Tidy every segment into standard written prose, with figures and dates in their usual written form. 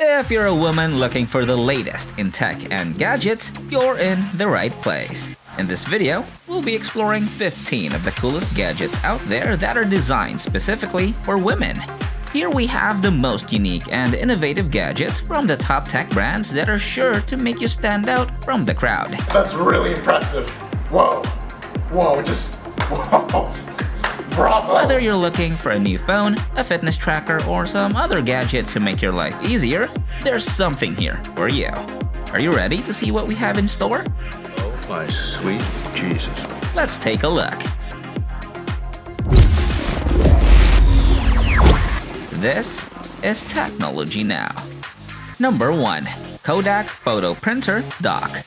If you're a woman looking for the latest in tech and gadgets, you're in the right place. In this video, we'll be exploring 15 of the coolest gadgets out there that are designed specifically for women. Here we have the most unique and innovative gadgets from the top tech brands that are sure to make you stand out from the crowd. That's really impressive. Whoa. Whoa, whoa. Bravo. Whether you're looking for a new phone, a fitness tracker, or some other gadget to make your life easier, there's something here for you. Are you ready to see what we have in store? Oh my sweet Jesus. Let's take a look. This is technology now. Number 1. Kodak Photo Printer Dock.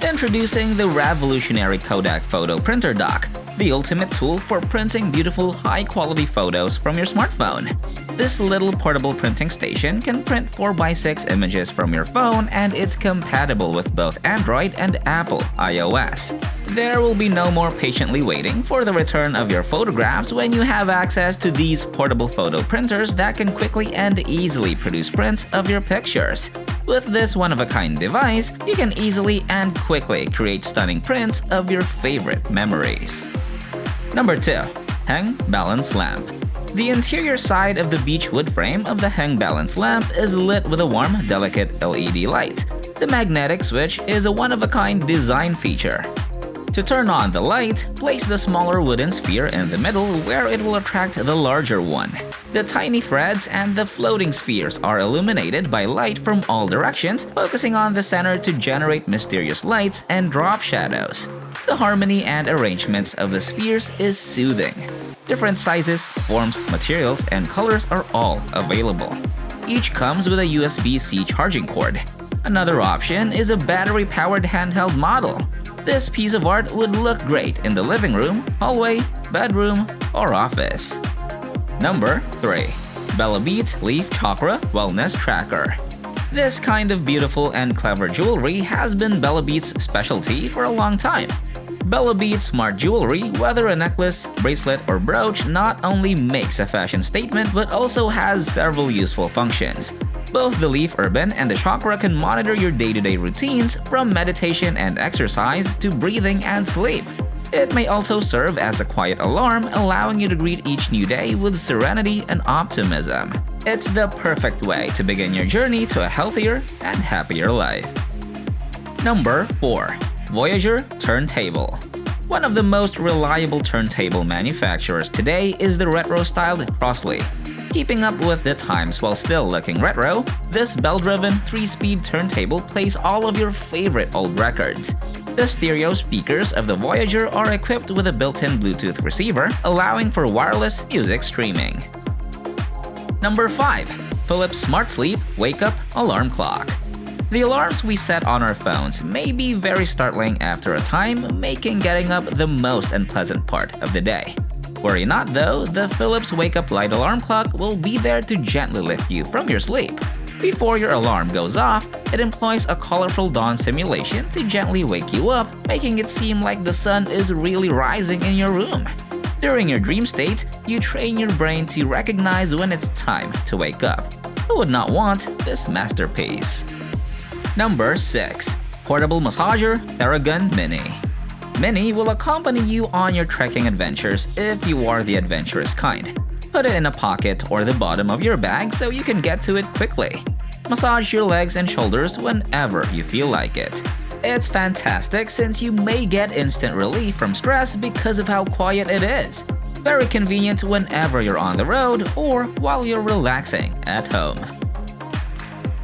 Introducing the revolutionary Kodak Photo Printer Dock, the ultimate tool for printing beautiful, high-quality photos from your smartphone. This little portable printing station can print 4x6 images from your phone, and it's compatible with both Android and Apple iOS. There will be no more patiently waiting for the return of your photographs when you have access to these portable photo printers that can quickly and easily produce prints of your pictures. With this one-of-a-kind device, you can easily and quickly create stunning prints of your favorite memories. Number 2. Hang Balance Lamp. The interior side of the beech wood frame of the Hang Balance Lamp is lit with a warm, delicate LED light. The magnetic switch is a one-of-a-kind design feature. To turn on the light, place the smaller wooden sphere in the middle where it will attract the larger one. The tiny threads and the floating spheres are illuminated by light from all directions, focusing on the center to generate mysterious lights and drop shadows. The harmony and arrangements of the spheres is soothing. Different sizes, forms, materials, and colors are all available. Each comes with a USB-C charging cord. Another option is a battery-powered handheld model. This piece of art would look great in the living room, hallway, bedroom, or office. Number 3. Bella Beat Leaf Chakra Wellness Tracker. This kind of beautiful and clever jewelry has been Bella Beat's specialty for a long time. Bella Beat smart jewelry, whether a necklace, bracelet, or brooch, not only makes a fashion statement but also has several useful functions. Both the Leaf Urban and the Chakra can monitor your day-to-day routines, from meditation and exercise to breathing and sleep. It may also serve as a quiet alarm, allowing you to greet each new day with serenity and optimism. It's the perfect way to begin your journey to a healthier and happier life. Number 4. Voyager Turntable. One of the most reliable turntable manufacturers today is the retro-styled Crossley. Keeping up with the times while still looking retro, this bell-driven 3-speed turntable plays all of your favorite old records. The stereo speakers of the Voyager are equipped with a built-in Bluetooth receiver, allowing for wireless music streaming. Number 5. Philips Smart Sleep Wake Up Alarm Clock. The alarms we set on our phones may be very startling after a time, making getting up the most unpleasant part of the day. Worry not though, the Philips Wake Up Light Alarm Clock will be there to gently lift you from your sleep. Before your alarm goes off, it employs a colorful dawn simulation to gently wake you up, making it seem like the sun is really rising in your room. During your dream state, you train your brain to recognize when it's time to wake up. Who would not want this masterpiece? Number 6. Portable Massager Theragun Mini. Mini will accompany you on your trekking adventures if you are the adventurous kind. Put it in a pocket or the bottom of your bag so you can get to it quickly. Massage your legs and shoulders whenever you feel like it. It's fantastic since you may get instant relief from stress because of how quiet it is. Very convenient whenever you're on the road or while you're relaxing at home.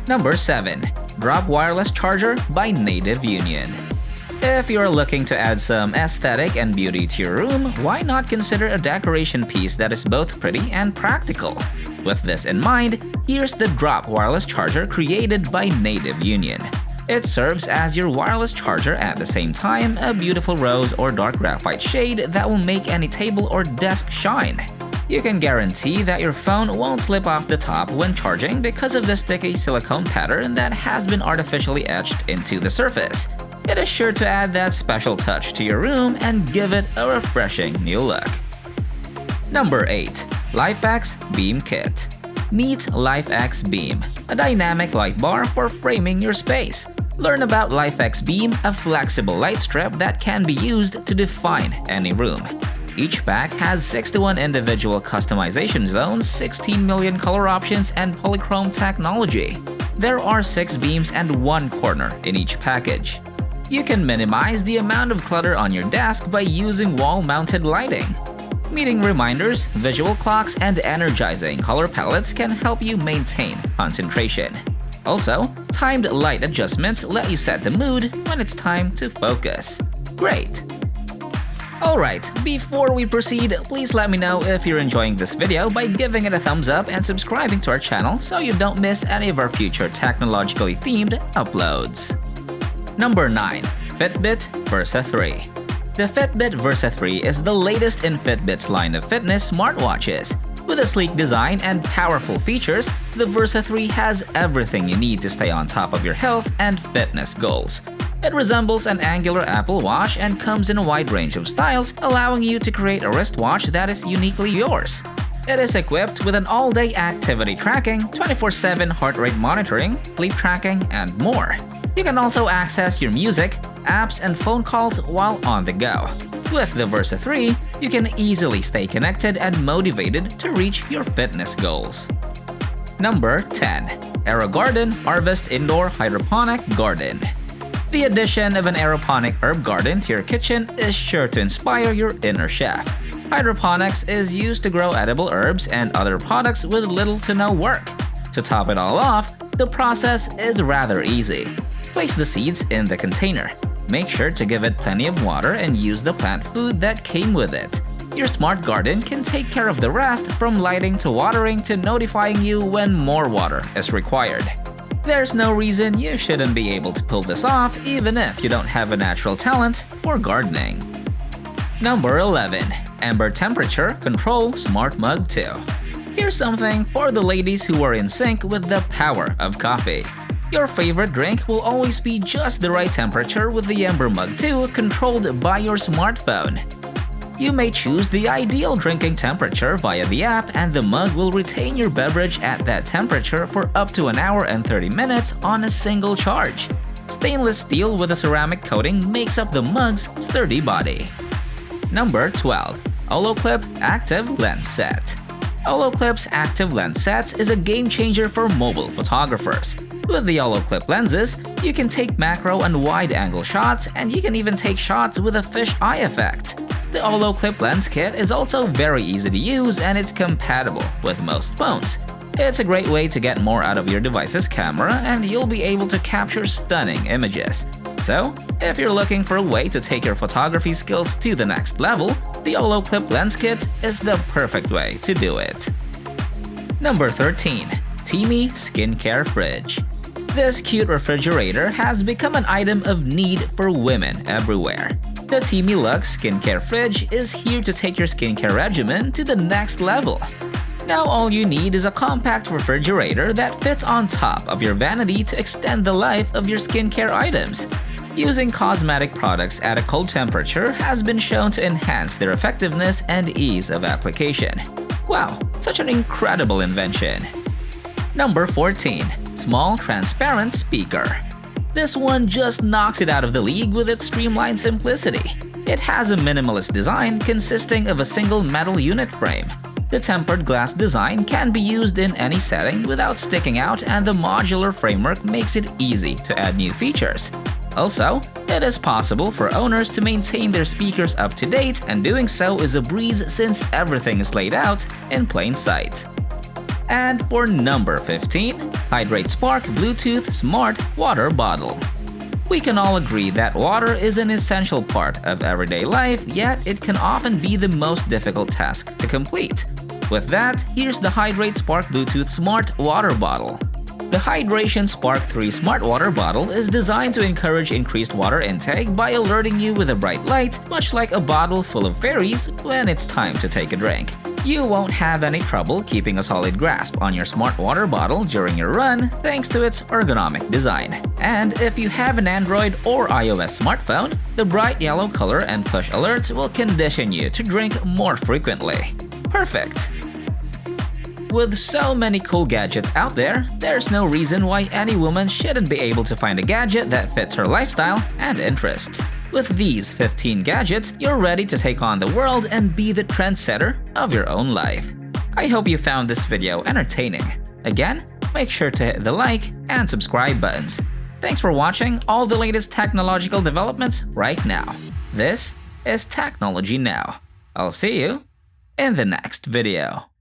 Number 7. Drop Wireless Charger by Native Union. If you're looking to add some aesthetic and beauty to your room, why not consider a decoration piece that is both pretty and practical? With this in mind, here's the Drop Wireless Charger created by Native Union. It serves as your wireless charger at the same time, a beautiful rose or dark graphite shade that will make any table or desk shine. You can guarantee that your phone won't slip off the top when charging because of the sticky silicone pattern that has been artificially etched into the surface. It is sure to add that special touch to your room and give it a refreshing new look. Number 8. LifeX Beam Kit. Meet LifeX Beam, a dynamic light bar for framing your space. Learn about LifeX Beam, a flexible light strip that can be used to define any room. Each pack has 61 individual customization zones, 16 million color options, and polychrome technology. There are 6 beams and 1 corner in each package. You can minimize the amount of clutter on your desk by using wall-mounted lighting. Meeting reminders, visual clocks, and energizing color palettes can help you maintain concentration. Also, timed light adjustments let you set the mood when it's time to focus. Great! Alright, before we proceed, please let me know if you're enjoying this video by giving it a thumbs up and subscribing to our channel so you don't miss any of our future technologically themed uploads. Number 9. Fitbit Versa 3. The Fitbit Versa 3 is the latest in Fitbit's line of fitness smartwatches. With a sleek design and powerful features, the Versa 3 has everything you need to stay on top of your health and fitness goals. It resembles an angular Apple Watch and comes in a wide range of styles, allowing you to create a wristwatch that is uniquely yours. It is equipped with an all-day activity tracking, 24/7 heart rate monitoring, sleep tracking, and more. You can also access your music, apps, and phone calls while on the go. With the Versa 3, you can easily stay connected and motivated to reach your fitness goals. Number 10. AeroGarden Harvest Indoor Hydroponic Garden. The addition of an aeroponic herb garden to your kitchen is sure to inspire your inner chef. Hydroponics is used to grow edible herbs and other products with little to no work. To top it all off, the process is rather easy. Place the seeds in the container. Make sure to give it plenty of water and use the plant food that came with it. Your smart garden can take care of the rest, from lighting to watering to notifying you when more water is required. There's no reason you shouldn't be able to pull this off even if you don't have a natural talent for gardening. Number 11. Ember Temperature Control Smart Mug 2. Here's something for the ladies who are in sync with the power of coffee. Your favorite drink will always be just the right temperature with the Ember Mug 2 controlled by your smartphone. You may choose the ideal drinking temperature via the app, and the mug will retain your beverage at that temperature for up to an hour and 30 minutes on a single charge. Stainless steel with a ceramic coating makes up the mug's sturdy body. Number 12. Oloclip Active Lens Set. Oloclip's Active Lens Set is a game changer for mobile photographers. With the Oloclip lenses, you can take macro and wide-angle shots, and you can even take shots with a fisheye effect. The Oloclip lens kit is also very easy to use, and it's compatible with most phones. It's a great way to get more out of your device's camera, and you'll be able to capture stunning images. So, if you're looking for a way to take your photography skills to the next level, the Oloclip lens kit is the perfect way to do it. Number 13. Teamy Skincare Fridge. This cute refrigerator has become an item of need for women everywhere. The Teamy Luxe Skincare Fridge is here to take your skincare regimen to the next level. Now all you need is a compact refrigerator that fits on top of your vanity to extend the life of your skincare items. Using cosmetic products at a cold temperature has been shown to enhance their effectiveness and ease of application. Wow, such an incredible invention! Number 14. Small Transparent Speaker. This one just knocks it out of the league with its streamlined simplicity. It has a minimalist design consisting of a single metal unit frame. The tempered glass design can be used in any setting without sticking out, and the modular framework makes it easy to add new features. Also, it is possible for owners to maintain their speakers up to date, and doing so is a breeze since everything is laid out in plain sight. And for number 15, Hydrate Spark Bluetooth Smart Water Bottle. We can all agree that water is an essential part of everyday life, yet it can often be the most difficult task to complete. With that, here's the Hydrate Spark Bluetooth Smart Water Bottle. The Hydration Spark 3 Smart Water Bottle is designed to encourage increased water intake by alerting you with a bright light, much like a bottle full of fairies when it's time to take a drink. You won't have any trouble keeping a solid grasp on your smart water bottle during your run thanks to its ergonomic design. And if you have an Android or iOS smartphone, the bright yellow color and push alerts will condition you to drink more frequently. Perfect! With so many cool gadgets out there, there's no reason why any woman shouldn't be able to find a gadget that fits her lifestyle and interests. With these 15 gadgets, you're ready to take on the world and be the trendsetter of your own life. I hope you found this video entertaining. Again, make sure to hit the like and subscribe buttons. Thanks for watching all the latest technological developments right now. This is Technology Now. I'll see you in the next video.